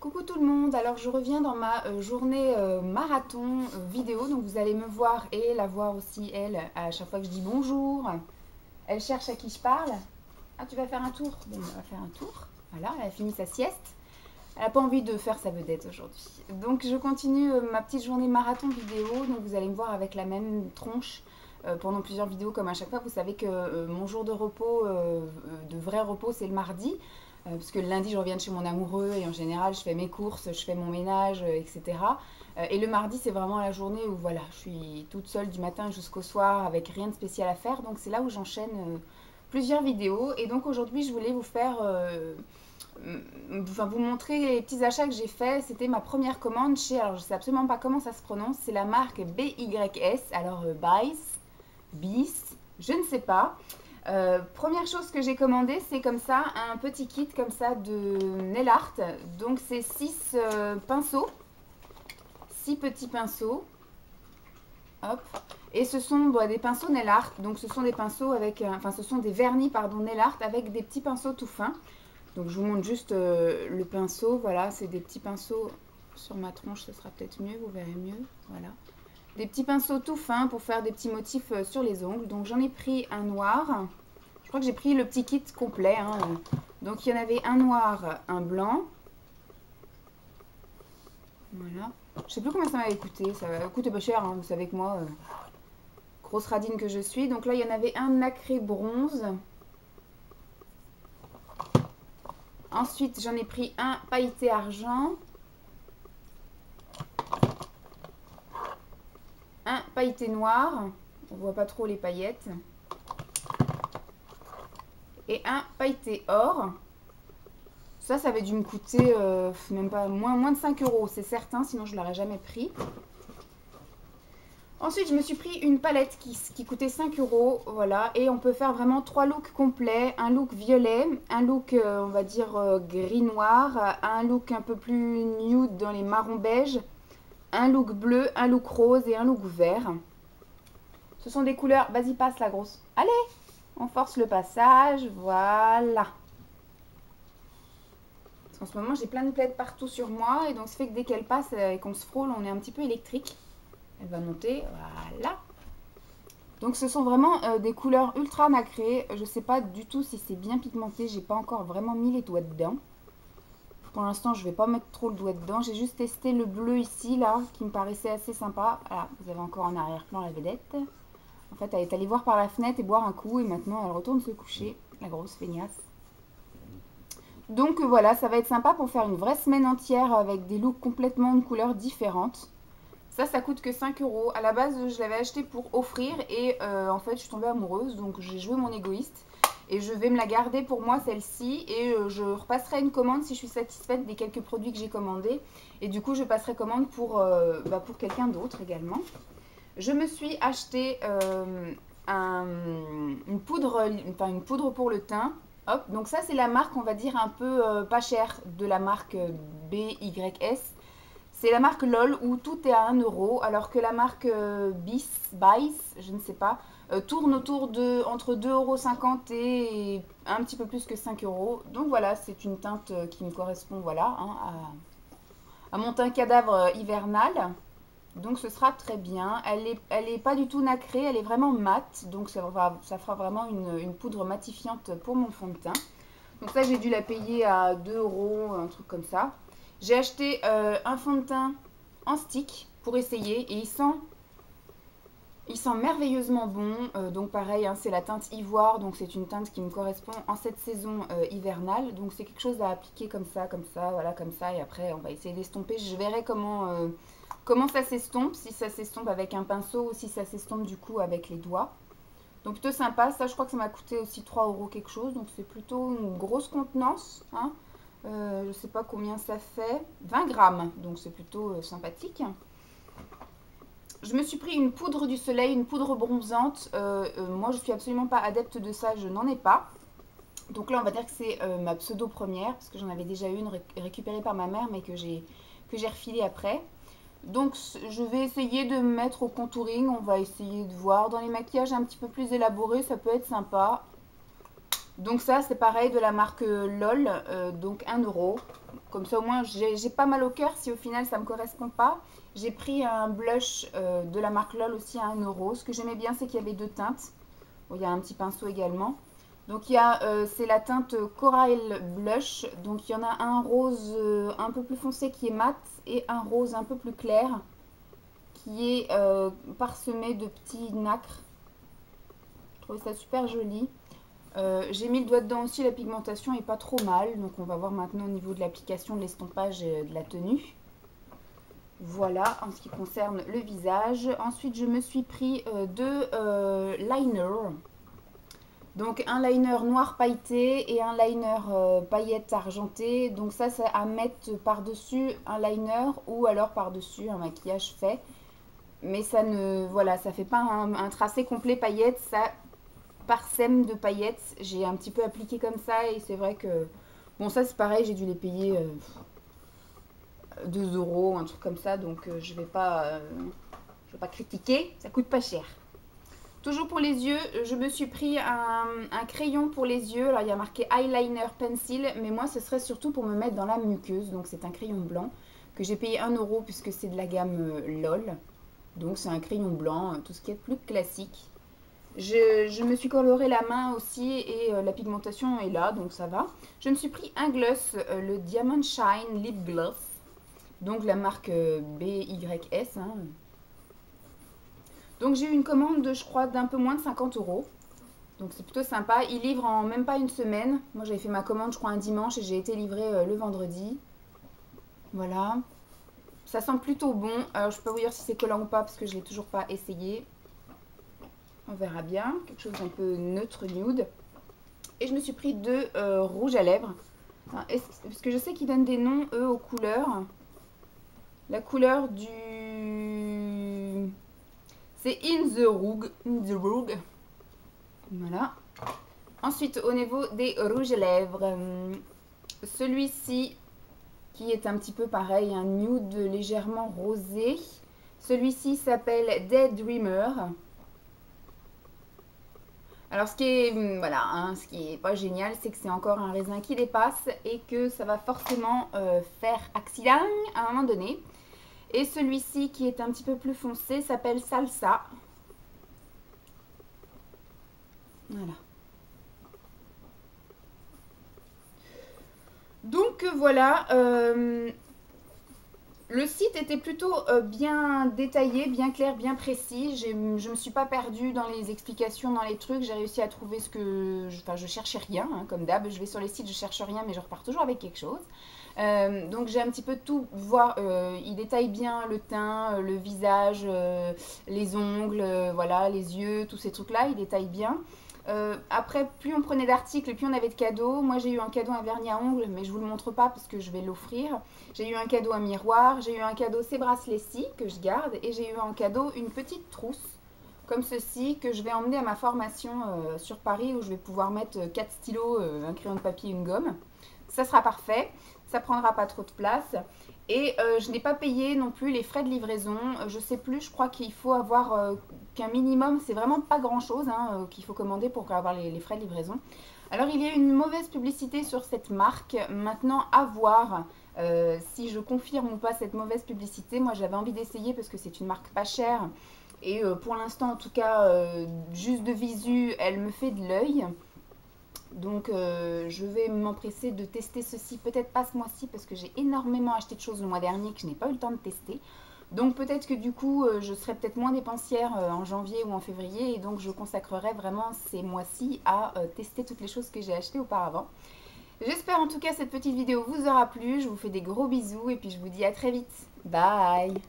Coucou tout le monde, alors je reviens dans ma journée marathon vidéo, donc vous allez me voir et la voir aussi elle à chaque fois que je dis bonjour. Elle cherche à qui je parle. Ah, tu vas faire un tour? Bon, on va faire un tour. Voilà, elle a fini sa sieste. Elle n'a pas envie de faire sa vedette aujourd'hui. Donc je continue ma petite journée marathon vidéo, donc vous allez me voir avec la même tronche pendant plusieurs vidéos comme à chaque fois. Vous savez que mon jour de repos, de vrai repos, c'est le mardi. Parce que le lundi, je reviens de chez mon amoureux et en général, je fais mes courses, je fais mon ménage, etc. Et le mardi, c'est vraiment la journée où voilà, je suis toute seule du matin jusqu'au soir avec rien de spécial à faire. Donc c'est là où j'enchaîne plusieurs vidéos. Et donc aujourd'hui, je voulais vous faire, enfin vous montrer les petits achats que j'ai faits. C'était ma première commande chez, alors je sais absolument pas comment ça se prononce, c'est la marque BYS, alors Bis, je ne sais pas. Première chose que j'ai commandé, c'est comme ça, un petit kit comme ça de nail art. Donc c'est 6 pinceaux, 6 petits pinceaux. Hop. Et ce sont des pinceaux nail art. Donc ce sont des pinceaux avec, enfin ce sont des vernis pardon nail art avec des petits pinceaux tout fins. Donc je vous montre juste le pinceau. Voilà, c'est des petits pinceaux sur ma tronche, ce sera peut-être mieux, vous verrez mieux. Voilà. Des petits pinceaux tout fins pour faire des petits motifs sur les ongles. Donc j'en ai pris un noir. Je crois que j'ai pris le petit kit complet. Hein. Donc il y en avait un noir, un blanc. Voilà. Je sais plus combien ça m'avait coûté. Ça va coûter pas cher, hein. Vous savez que moi, grosse radine que je suis. Donc là il y en avait un nacré bronze. Ensuite j'en ai pris un pailleté argent. Un pailleté noir. On voit pas trop les paillettes. Et un pailleté or. Ça avait dû me coûter même pas moins de 5 euros, c'est certain, sinon je ne l'aurais jamais pris. Ensuite, je me suis pris une palette qui coûtait 5 euros, voilà. Et on peut faire vraiment 3 looks complets. Un look violet, un look, on va dire, gris-noir, un look un peu plus nude dans les marrons beige, un look bleu, un look rose et un look vert. Ce sont des couleurs... Vas-y, passe la grosse. Allez, on force le passage, voilà. En ce moment, j'ai plein de plaids partout sur moi et donc ça fait que dès qu'elle passe et qu'on se frôle, on est un petit peu électrique. Elle va monter, voilà. Donc ce sont vraiment des couleurs ultra nacrées. Je ne sais pas du tout si c'est bien pigmenté. J'ai pas encore vraiment mis les doigts dedans. Pour l'instant, je ne vais pas mettre trop le doigt dedans. J'ai juste testé le bleu ici, là, qui me paraissait assez sympa. Voilà, vous avez encore en arrière-plan la vedette. En fait, elle est allée voir par la fenêtre et boire un coup et maintenant elle retourne se coucher, la grosse feignasse. Donc voilà, ça va être sympa pour faire une vraie semaine entière avec des looks complètement de couleurs différentes. Ça coûte que 5 euros. À la base, je l'avais acheté pour offrir et en fait, je suis tombée amoureuse. Donc j'ai joué mon égoïste et je vais me la garder pour moi, celle-ci. Et je repasserai une commande si je suis satisfaite des quelques produits que j'ai commandés. Et du coup, je passerai commande pour quelqu'un d'autre également. Je me suis acheté une poudre pour le teint. Hop, donc ça c'est la marque, on va dire un peu pas chère de la marque BYS. C'est la marque LOL où tout est à 1 euro, alors que la marque Bice, je ne sais pas, tourne autour de entre 2,50 € et un petit peu plus que 5 euros. Donc voilà, c'est une teinte qui me correspond voilà, hein, à mon teint cadavre hivernal. Donc ce sera très bien. Elle est pas du tout nacrée, elle est vraiment mate. Donc ça fera vraiment une poudre matifiante pour mon fond de teint. Donc ça, j'ai dû la payer à 2 euros, un truc comme ça. J'ai acheté un fond de teint en stick pour essayer et il sent merveilleusement bon. Donc pareil, hein, c'est la teinte ivoire, donc c'est une teinte qui me correspond en cette saison hivernale. Donc c'est quelque chose à appliquer comme ça, voilà, comme ça. Et après, on va essayer d'estomper. Je verrai comment ça s'estompe, si ça s'estompe avec un pinceau ou si ça s'estompe du coup avec les doigts. Donc plutôt sympa, ça je crois que ça m'a coûté aussi 3 euros quelque chose, donc c'est plutôt une grosse contenance. Hein. Je ne sais pas combien ça fait, 20 grammes, donc c'est plutôt sympathique. Je me suis pris une poudre du soleil, une poudre bronzante. Moi je suis absolument pas adepte de ça, je n'en ai pas. Donc là on va dire que c'est ma pseudo première, parce que j'en avais déjà une récupérée par ma mère, mais que j'ai refilée après. Donc je vais essayer de me mettre au contouring, on va essayer de voir. Dans les maquillages un petit peu plus élaborés, ça peut être sympa. Donc ça c'est pareil de la marque LOL, donc 1 euro. Comme ça au moins j'ai pas mal au cœur si au final ça me correspond pas. J'ai pris un blush de la marque LOL aussi à 1 euro. Ce que j'aimais bien c'est qu'il y avait 2 teintes. Bon, il y a un petit pinceau également. Donc il y a, c'est la teinte Coral Blush. Donc il y en a un rose un peu plus foncé qui est mat et un rose un peu plus clair qui est parsemé de petits nacres. Je trouvais ça super joli. J'ai mis le doigt dedans aussi, la pigmentation est pas trop mal. Donc on va voir maintenant au niveau de l'application, de l'estompage et de la tenue. Voilà en ce qui concerne le visage. Ensuite je me suis pris deux liners. Donc un liner noir pailleté et un liner paillettes argentées. Donc ça c'est à mettre par-dessus un liner ou alors par-dessus un maquillage fait. Mais ça ne, voilà, ça fait pas un tracé complet paillettes, ça parsème de paillettes. J'ai un petit peu appliqué comme ça et c'est vrai que, bon ça c'est pareil, j'ai dû les payer 2 euros, un truc comme ça. Donc je vais pas critiquer, ça coûte pas cher. Toujours pour les yeux, je me suis pris un crayon pour les yeux. Alors il y a marqué eyeliner pencil, mais moi ce serait surtout pour me mettre dans la muqueuse. Donc c'est un crayon blanc que j'ai payé 1 euro puisque c'est de la gamme LOL. Donc c'est un crayon blanc, tout ce qui est plus classique. Je me suis coloré la main aussi et la pigmentation est là, donc ça va. Je me suis pris un gloss, le Diamond Shine Lip Gloss. Donc la marque BYS, hein. Donc j'ai eu une commande de, je crois, d'un peu moins de 50 euros. Donc c'est plutôt sympa. Ils livrent en même pas une semaine. Moi j'avais fait ma commande, je crois, un dimanche et j'ai été livrée le vendredi. Voilà. Ça sent plutôt bon. Alors je peux pas vous dire si c'est collant ou pas parce que je l'ai toujours pas essayé. On verra bien. Quelque chose d'un peu neutre, nude. Et je me suis pris deux rouges à lèvres. Enfin, parce que je sais qu'ils donnent des noms, eux, aux couleurs. La couleur du... C'est In the Rouge. Voilà. Ensuite, au niveau des rouges à lèvres, celui-ci qui est un petit peu pareil, un nude légèrement rosé. Celui-ci s'appelle Daydreamer. Alors ce qui est, voilà, hein, ce qui est pas génial, c'est que c'est encore un raisin qui dépasse et que ça va forcément faire accident à un moment donné. Et celui-ci qui est un petit peu plus foncé s'appelle Salsa. Voilà. Donc voilà, le site était plutôt bien détaillé, bien clair, bien précis. Je ne me suis pas perdue dans les explications, dans les trucs. J'ai réussi à trouver ce que... Enfin, je cherchais rien, hein, comme d'hab. Je vais sur les sites, je cherche rien, mais je repars toujours avec quelque chose. Donc j'ai un petit peu tout voir. Il détaille bien le teint, le visage, les ongles, voilà, les yeux, tous ces trucs-là. Il détaille bien. Après, plus on prenait d'articles, plus on avait de cadeaux. Moi, j'ai eu un cadeau, un vernis à ongles, mais je vous le montre pas parce que je vais l'offrir. J'ai eu un cadeau, un miroir. J'ai eu un cadeau, ces bracelets-ci que je garde. Et j'ai eu en cadeau une petite trousse, comme ceci, que je vais emmener à ma formation sur Paris, où je vais pouvoir mettre 4 stylos, un crayon de papier, une gomme. Ça sera parfait. Ça prendra pas trop de place. Et je n'ai pas payé non plus les frais de livraison. Je sais plus, je crois qu'il faut avoir qu'un minimum, c'est vraiment pas grand chose hein, qu'il faut commander pour avoir les frais de livraison. Alors il y a une mauvaise publicité sur cette marque. Maintenant à voir si je confirme ou pas cette mauvaise publicité. Moi j'avais envie d'essayer parce que c'est une marque pas chère. Et pour l'instant en tout cas, juste de visu, elle me fait de l'œil. Donc je vais m'empresser de tester ceci, peut-être pas ce mois-ci parce que j'ai énormément acheté de choses le mois dernier que je n'ai pas eu le temps de tester. Donc peut-être que du coup je serai peut-être moins dépensière en janvier ou en février et donc je consacrerai vraiment ces mois-ci à tester toutes les choses que j'ai achetées auparavant. J'espère en tout cas cette petite vidéo vous aura plu, je vous fais des gros bisous et puis je vous dis à très vite. Bye!